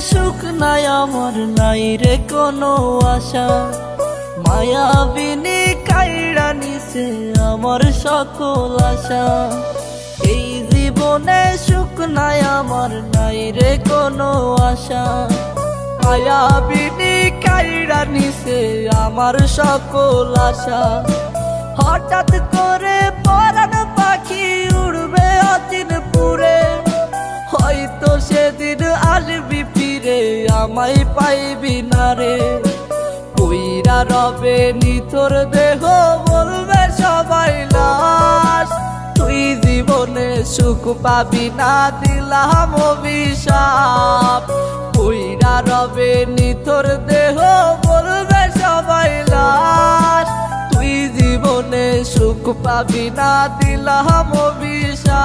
সুখ নাই আমার, নাই রে কোনো আশা। মায়াবিনী কাইড়া নিছে আমার সকল আশা। এই জীবনে সুখ নাই আমার, নাই রে কোনো আশা। মায়াবিনী কাইড়া নিছে আমার সকল আশা। হঠাৎ করে পরাণ পাখি উড়বে অচিন পুরে, হয়তো সেদিন আসবি ফিরে আমায় পাইবি না রে। পইরা রবে নিথর দেহ বলবে সবাই লাশ, তুই জীবনে সুখ পাবি না দিলাম অভিশাপ। পইরা রবে নিথর দেহ বলবে সবাই লাশ, তুই জীবনে সুখ পাবি না দিলাম অভিশাপ।